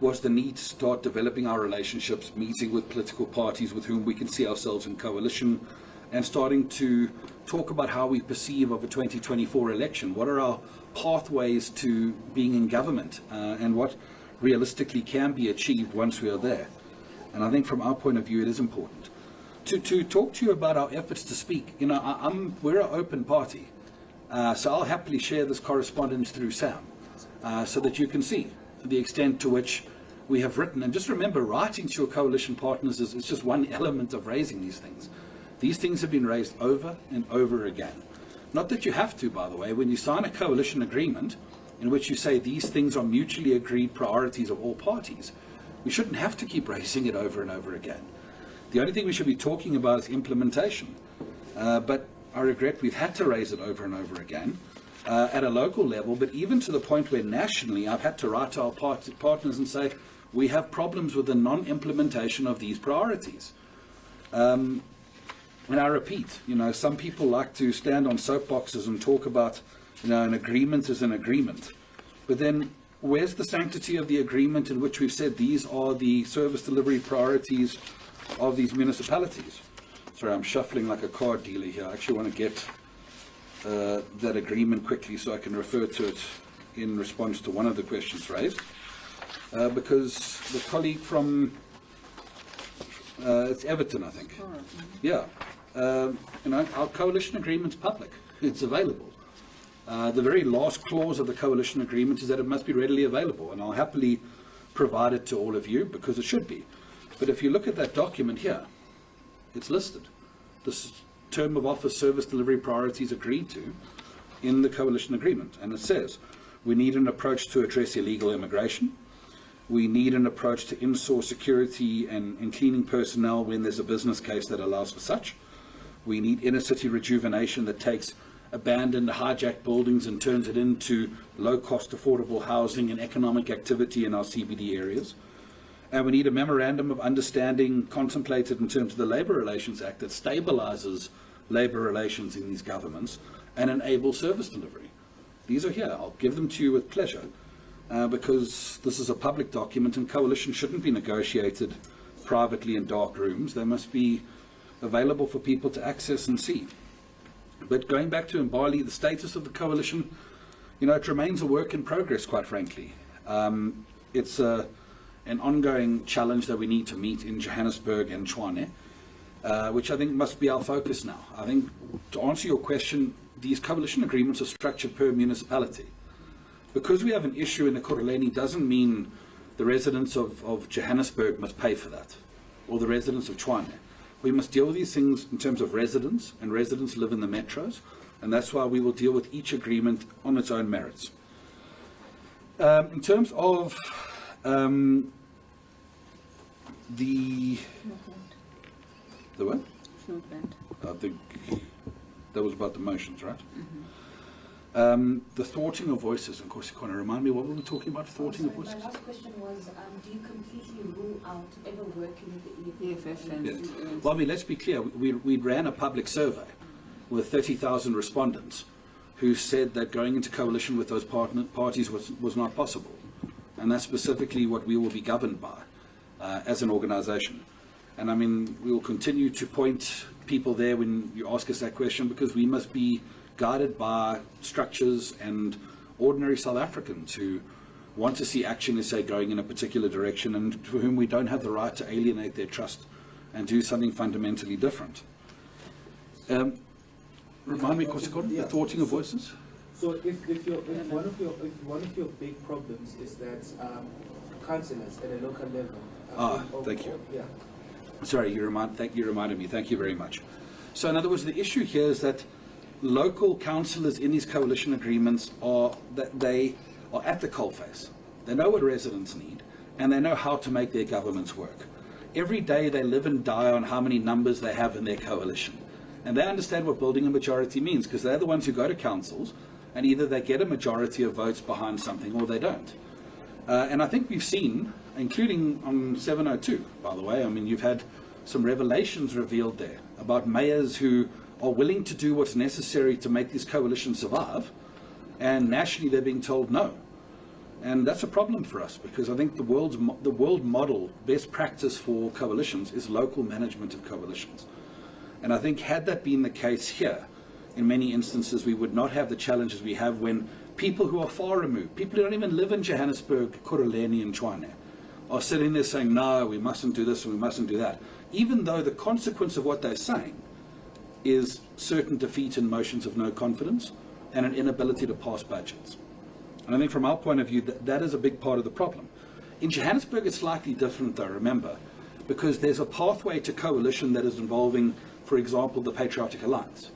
was the need to start developing our relationships, meeting with political parties with whom we can see ourselves in coalition, and starting to talk about how we perceive of a 2024 election. What are our pathways to being in government and what realistically can be achieved once we are there? And I think from our point of view, it is important to talk to you about our efforts to speak, you know, we're an open party. So I'll happily share this correspondence through Sam so that you can see the extent to which we have written. And just remember, writing to your coalition partners is just one element of raising these things. These things have been raised over and over again. Not that you have to, by the way. When you sign a coalition agreement in which you say these things are mutually agreed priorities of all parties, we shouldn't have to keep raising it over and over again. The only thing we should be talking about is implementation. But I regret we've had to raise it over and over again at a local level, but even to the point where nationally I've had to write to our partners and say, we have problems with the non-implementation of these priorities. And I repeat, you know, some people like to stand on soapboxes and talk about, you know, an agreement is an agreement. But then where's the sanctity of the agreement in which we've said these are the service delivery priorities of these municipalities? Sorry, I'm shuffling like a car dealer here. I actually want to get that agreement quickly so I can refer to it in response to one of the questions raised. Because the colleague from, it's Everton, I think. Yeah. You know, our coalition agreement's public. It's available. The very last clause of the coalition agreement is that it must be readily available, and I'll happily provide it to all of you because it should be. But if you look at that document here, it's listed. This term of office service delivery priorities agreed to in the coalition agreement, and it says we need an approach to address illegal immigration. We need an approach to in-source security and cleaning personnel when there's a business case that allows for such. We need inner city rejuvenation that takes abandoned, hijacked buildings and turns it into low-cost, affordable housing and economic activity in our CBD areas. And we need a memorandum of understanding contemplated in terms of the Labour Relations Act that stabilizes labour relations in these governments and enables service delivery. These are here. I'll give them to you with pleasure because this is a public document and coalition shouldn't be negotiated privately in dark rooms. They must be available for people to access and see. But going back to Mbali, the status of the coalition, you know, it remains a work in progress, quite frankly. It's an ongoing challenge that we need to meet in Johannesburg and Tshwane, which I think must be our focus now. I think, to answer your question, these coalition agreements are structured per municipality. Because we have an issue in the Ekurhuleni doesn't mean the residents of Johannesburg must pay for that, or the residents of Tshwane. We must deal with these things in terms of residents, and residents live in the metros, and that's why we will deal with each agreement on its own merits. In terms of the what? That was about the motions, right? The thwarting of voices. Of course, you want to remind me what we were talking about. Thwarting of voices. My last question was: do you completely rule out ever working with the EFF? Yes. Well, I mean, let's be clear. We ran a public survey with 30,000 respondents who said that going into coalition with those parties was not possible, and that's specifically what we will be governed by as an organisation. And I mean, we will continue to point people there when you ask us that question because we must be guided by structures and ordinary South Africans who want to see ActionSA going in a particular direction and for whom we don't have the right to alienate their trust and do something fundamentally different. Remind me, Kosikon, the thwarting of voices? So if one of your big problems is that councillors at a local level. Thank you. Yeah. Sorry, you reminded me. Thank you very much. So in other words, the issue here is that local councillors in these coalition agreements are at the coalface. They know what residents need, and they know how to make their governments work. Every day they live and die on how many numbers they have in their coalition. And they understand what building a majority means, because they're the ones who go to councils, and either they get a majority of votes behind something or they don't. And I think we've seen, including on 702, by the way, I mean, you've had some revelations revealed there about mayors who are willing to do what's necessary to make this coalition survive, and nationally they're being told no. And that's a problem for us, because I think the world model, best practice for coalitions is local management of coalitions. And I think had that been the case here, in many instances we would not have the challenges we have when people who are far removed, people who don't even live in Johannesburg, Ekurhuleni and Tshwane, are sitting there saying, no, we mustn't do this and we mustn't do that, even though the consequence of what they're saying is certain defeat in motions of no confidence and an inability to pass budgets. And I think from our point of view, that is a big part of the problem. In Johannesburg, it's slightly different, though, remember, because there's a pathway to coalition that is involving, for example, the Patriotic Alliance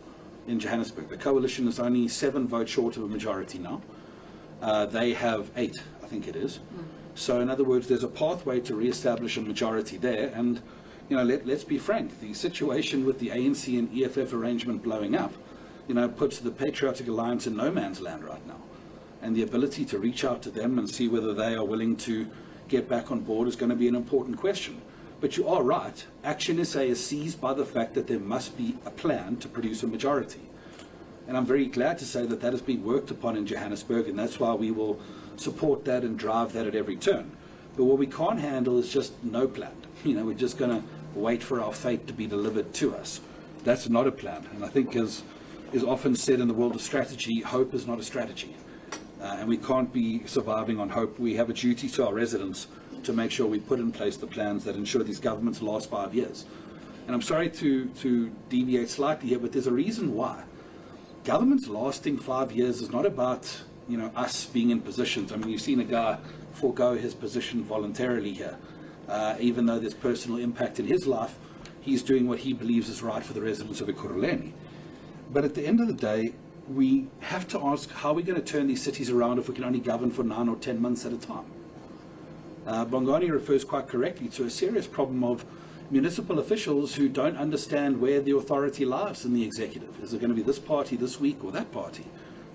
in Johannesburg. The coalition is only 7 votes short of a majority now. They have 8, I think it is. So in other words, there's a pathway to re-establish a majority there. And let's be frank, the situation with the ANC and EFF arrangement blowing up, puts the Patriotic Alliance in no man's land right now. And the ability to reach out to them and see whether they are willing to get back on board is going to be an important question. But you are right, ActionSA is seized by the fact that there must be a plan to produce a majority. And I'm very glad to say that that is being worked upon in Johannesburg, and that's why we will support that and drive that at every turn. But what we can't handle is just no plan. We're just going to wait for our fate to be delivered to us. That's not a plan. And I think, as is often said in the world of strategy, hope is not a strategy. And we can't be surviving on hope. We have a duty to our residents to make sure we put in place the plans that ensure these governments last 5 years. And I'm sorry to deviate slightly here, but there's a reason why. Governments lasting 5 years is not about us being in positions. I mean, you've seen a guy forego his position voluntarily here. Even though there's personal impact in his life, he's doing what he believes is right for the residents of Ekurhuleni. But at the end of the day, we have to ask, how are we going to turn these cities around if we can only govern for 9 or 10 months at a time? Bongani refers quite correctly to a serious problem of municipal officials who don't understand where the authority lies in the executive. Is it going to be this party this week or that party?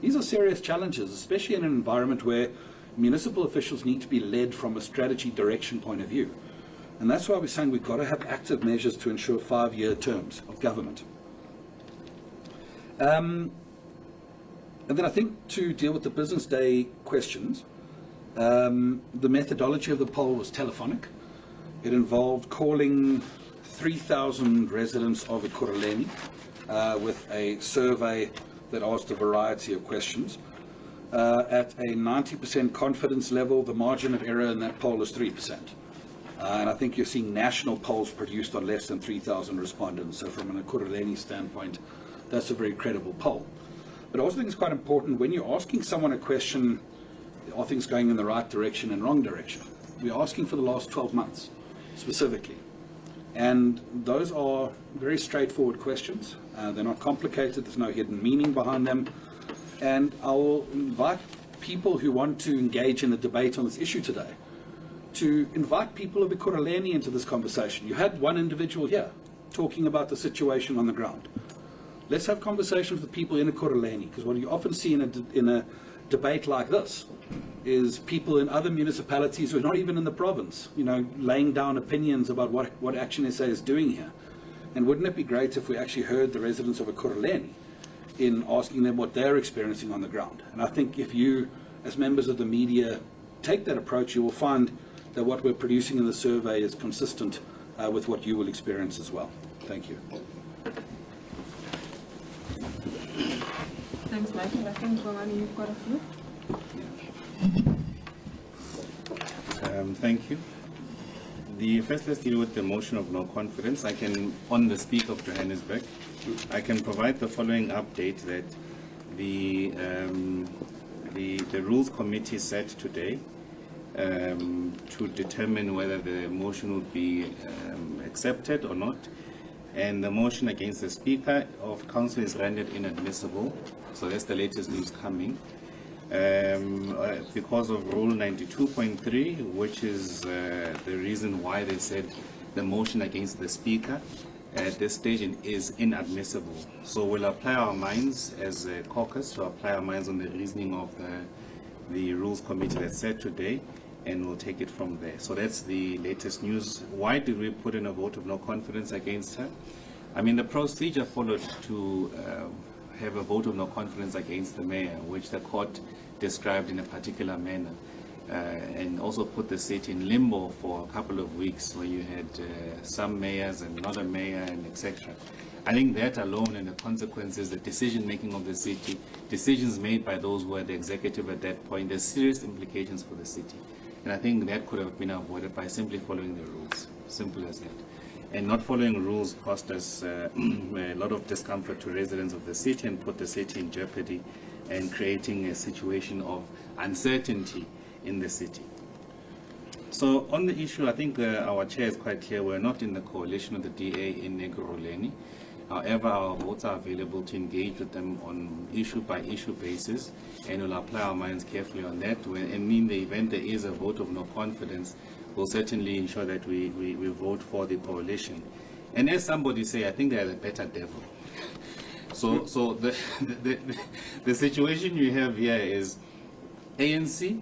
These are serious challenges, especially in an environment where municipal officials need to be led from a strategy direction point of view. And that's why we're saying we've got to have active measures to ensure 5-year terms of government. And then I think to deal with the business day questions, the methodology of the poll was telephonic. It involved calling 3,000 residents of Ekurhuleni with a survey that asked a variety of questions. At a 90% confidence level, the margin of error in that poll is 3%. And I think you're seeing national polls produced on less than 3,000 respondents. So from an Ekurhuleni standpoint, that's a very credible poll. But I also think it's quite important when you're asking someone a question, are things going in the right direction and wrong direction? We're asking for the last 12 months, specifically. And those are very straightforward questions. They're not complicated. There's no hidden meaning behind them. And I will invite people who want to engage in a debate on this issue today to invite people of Ekurhuleni into this conversation. You had one individual here talking about the situation on the ground. Let's have conversations with people in Ekurhuleni, because what you often see in a debate like this is people in other municipalities who are not even in the province, laying down opinions about what ActionSA is doing here. And wouldn't it be great if we actually heard the residents of Ekurhuleni in asking them what they're experiencing on the ground? And I think if you, as members of the media, take that approach, you will find that what we're producing in the survey is consistent with what you will experience as well. Thank you. Thanks, Michael. I think, Bongani, you've got a few. Thank you. First, let's deal with the motion of no confidence. On the Speaker of Johannesburg, I can provide the following update that the Rules Committee set today to determine whether the motion would be accepted or not. And the motion against the Speaker of Council is rendered inadmissible. So that's the latest news coming. Because of Rule 92.3, which is the reason why they said the motion against the Speaker at this stage is inadmissible. So we'll apply our minds as a caucus to apply our minds on the reasoning of the Rules Committee that's set today, and we'll take it from there. So that's the latest news. Why did we put in a vote of no confidence against her? I mean, the procedure followed to have a vote of no confidence against the mayor, which the court described in a particular manner, and also put the city in limbo for a couple of weeks where you had some mayors and not a mayor and etc. I think that alone and the consequences, the decision making of the city, decisions made by those who were the executive at that point, there's serious implications for the city. And I think that could have been avoided by simply following the rules. Simple as that. And not following rules cost us a lot of discomfort to residents of the city and put the city in jeopardy and creating a situation of uncertainty in the city. So on the issue, I think our chair is quite clear. We're not in the coalition of the DA in Ekurhuleni. However, our votes are available to engage with them on issue-by-issue basis, and we'll apply our minds carefully on that. And in the event there is a vote of no confidence, we'll certainly ensure that we vote for the coalition. And as somebody say, I think they're the better devil. So the situation you have here is ANC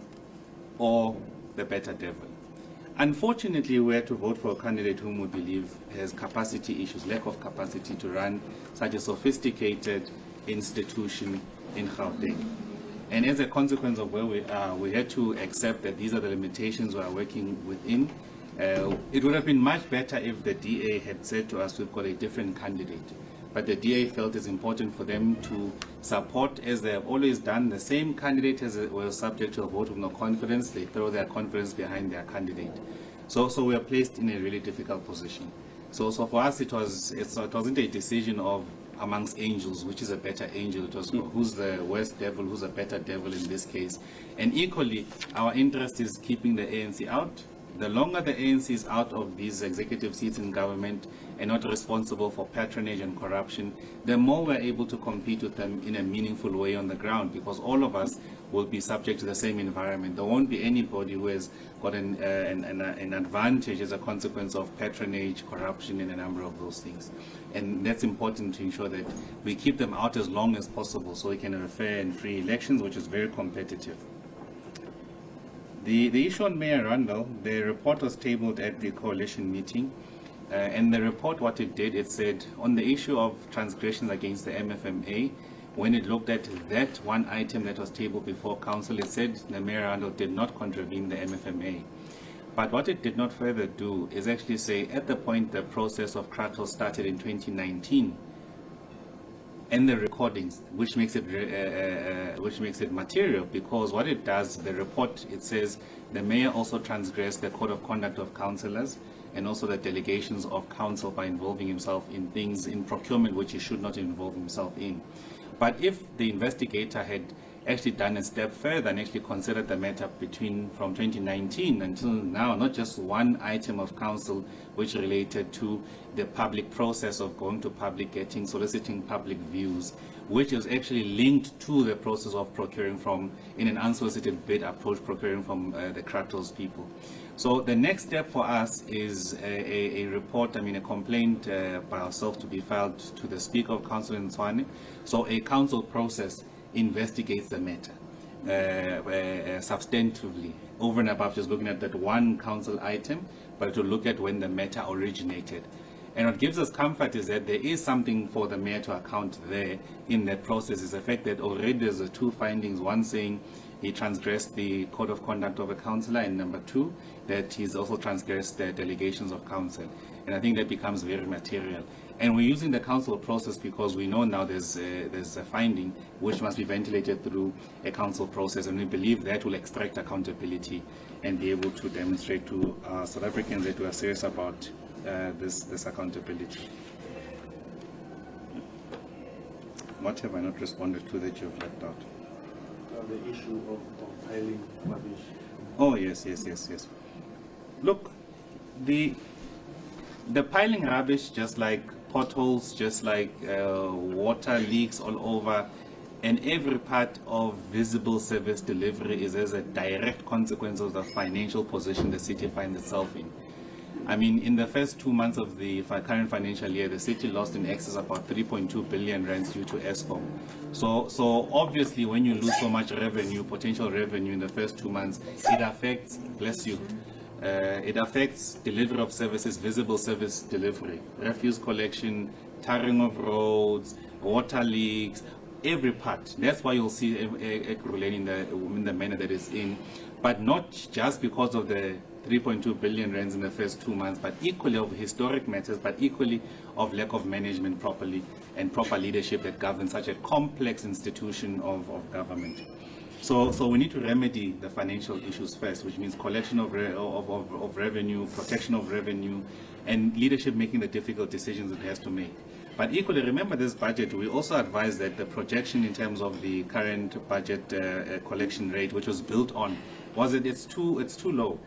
or the better devil. Unfortunately, we had to vote for a candidate whom we believe has capacity issues, lack of capacity to run such a sophisticated institution in Gauteng. And as a consequence of where we are, we had to accept that these are the limitations we are working within. It would have been much better if the DA had said to us, we've got a different candidate. But the DA felt it's important for them to support, as they have always done, the same candidate as was subject to a vote of no confidence. They throw their confidence behind their candidate. So we are placed in a really difficult position. So for us, it wasn't a decision of amongst angels, which is a better angel. It was who's the worst devil, who's a better devil in this case. And equally, our interest is keeping the ANC out. The longer the ANC is out of these executive seats in government and not responsible for patronage and corruption, the more we're able to compete with them in a meaningful way on the ground, because all of us will be subject to the same environment. There won't be anybody who has got an advantage as a consequence of patronage, corruption, and a number of those things. And that's important to ensure that we keep them out as long as possible so we can have fair and free elections, which is very competitive. The issue on Mayor Randall, the report was tabled at the coalition meeting, and the report, what it did, it said on the issue of transgressions against the MFMA, when it looked at that one item that was tabled before council, it said the Mayor Randall did not contravene the MFMA. But what it did not further do is actually say at the point the process of Kratos started in 2019, and the recordings, which makes it material, because what it does, the report, it says the mayor also transgressed the code of conduct of councillors and also the delegations of council by involving himself in things in procurement which he should not involve himself in. But if the investigator had actually done a step further and actually considered the matter from 2019 until now, not just one item of council which related to the public process of going to public, soliciting public views, which is actually linked to the process of procuring from, in an unsolicited bid approach, procuring from the Kratos people. So the next step for us is a report, a complaint by ourselves to be filed to the Speaker of Council in Tshwane. So a council process investigates the matter substantively, over and above just looking at that one council item, but to look at when the matter originated. And what gives us comfort is that there is something for the mayor to account there in that process, is the fact that already there's two findings, one saying he transgressed the code of conduct of a councillor, and number two, that he's also transgressed the delegations of council. And I think that becomes very material. And we're using the council process because we know now there's a finding which must be ventilated through a council process, and we believe that will extract accountability and be able to demonstrate to South Africans that we are serious about this accountability. What have I not responded to that you've left out? The issue of piling rubbish. Oh, yes. Look, the piling rubbish, just like potholes, just like water leaks all over, and every part of visible service delivery is as a direct consequence of the financial position the city finds itself in. In the first 2 months of the current financial year, the city lost in excess of about 3.2 billion rands due to ESCOM. So obviously, when you lose so much revenue, potential revenue in the first 2 months, it affects, bless you, it affects delivery of services, visible service delivery, refuse collection, tarring of roads, water leaks, every part. That's why you'll see Ekurhuleni in the manner that it's in, but not just because of the 3.2 billion rands in the first 2 months, but equally of historic matters, but equally of lack of management properly and proper leadership that governs such a complex institution of government. So we need to remedy the financial issues first, which means collection of revenue, protection of revenue, and leadership making the difficult decisions it has to make. But equally, remember this budget, we also advise that the projection in terms of the current budget collection rate, which was built on, it's too low.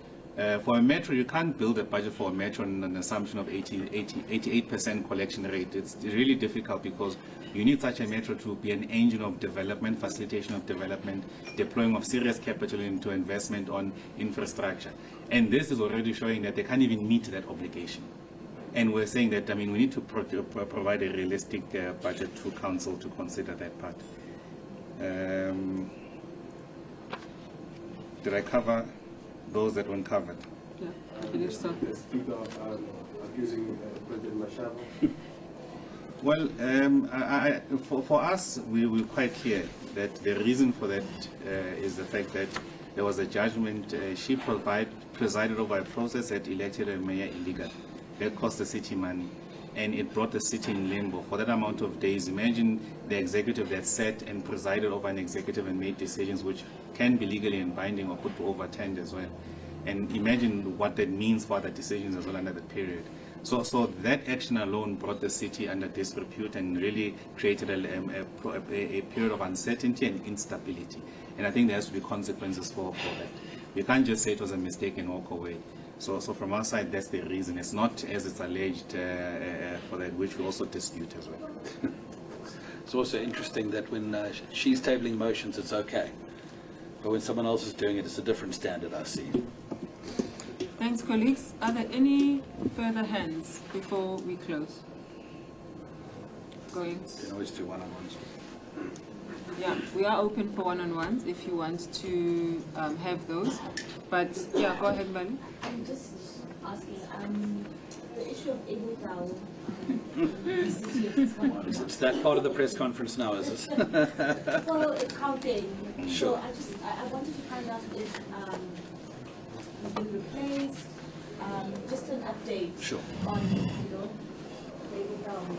For a metro, you can't build a budget for a metro on an assumption of 88% collection rate. It's really difficult because you need such a metro to be an engine of development, facilitation of development, deploying of serious capital into investment on infrastructure. And this is already showing that they can't even meet that obligation. And we're saying that, we need to provide a realistic budget to council to consider that part. Did I cover those that weren't covered? Yeah, I believe so. Speaker accusing President Mashaba. Well, for us, we're quite clear that the reason for that is the fact that there was a judgment. She presided over a process that elected a mayor illegal. That cost the city money, and it brought the city in limbo for that amount of days. Imagine the executive that sat and presided over an executive and made decisions which can be legally and binding or put to overturned as well. And imagine what that means for other decisions as well under the period. So that action alone brought the city under disrepute and really created a period of uncertainty and instability. And I think there has to be consequences for that. We can't just say it was a mistake and walk away. So from our side, that's the reason. It's not as it's alleged for that, which we also dispute as well. It's also interesting that when she's tabling motions, it's okay. But when someone else is doing it, it's a different standard, I see. Thanks, colleagues. Are there any further hands before we close? Going. You can always do one-on-ones. Yeah, we are open for one-on-ones if you want to have those. But yeah, go ahead, Bali. I'm just asking, the issue of Able Town. It's that part of the press conference now, is it? Well, it's counting. Sure. So I wanted to find out if it's been replaced. Just an update. Sure. On Able Town.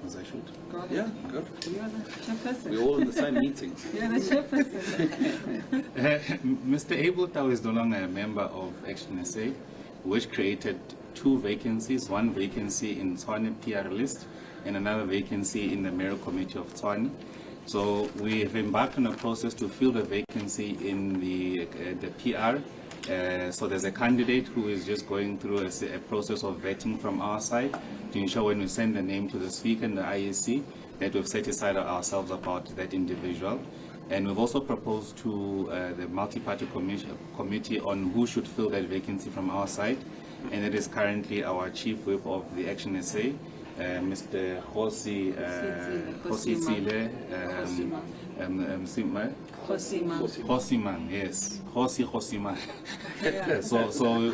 As I should. Go ahead. Yeah, good. You are the chairperson. We're all in the same meeting. You're the chairperson. Mr. Abletau is no longer a member of ActionSA, which created 2 vacancies, one vacancy in Tshwane PR list and another vacancy in the Mayor Committee of Tshwane. So we have embarked on a process to fill the vacancy in the PR. So there's a candidate who is just going through a process of vetting from our side to ensure when we send the name to the Speaker and the IEC that we've set aside ourselves about that individual. And we've also proposed to the multi-party committee on who should fill that vacancy from our side. And it is currently our Chief Whip of the ActionSA, Mr. Khosi Khosiman, yes. Khosiman.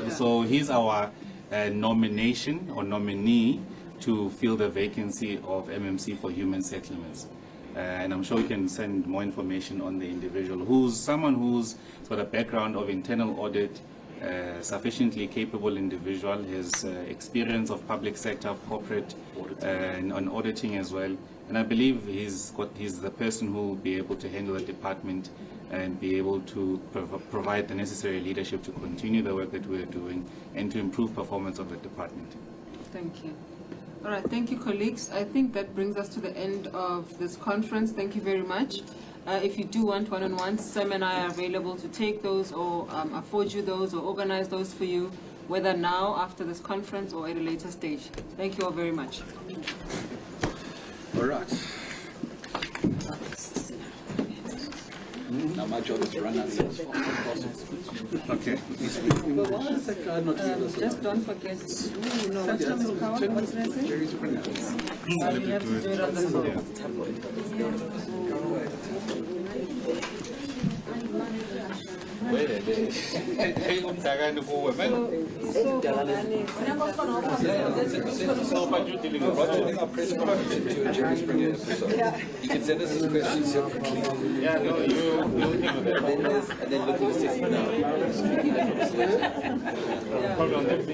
So he's our nomination or nominee to fill the vacancy of MMC for Human Settlements. And I'm sure you can send more information on the individual, someone who's got a background of internal audit, sufficiently capable individual, his experience of public sector, of corporate, and on auditing as well. And I believe he's the person who will be able to handle the department and be able to provide the necessary leadership to continue the work that we're doing and to improve performance of the department. Thank you. All right, thank you, colleagues. I think that brings us to the end of this conference. Thank you very much. If you do want one-on-ones, Sam and I are available to take those or afford you those or organize those for you, whether now, after this conference, or at a later stage. Thank you all very much. All right. Now my job is to run out of as fast as possible. Okay. But why is that guy not here this Just don't forget, you know, what time is power? What did I say? You have to do it on the phone. You can send us his questions separately. Yeah, no, And then look at the system now. Hold on, let me.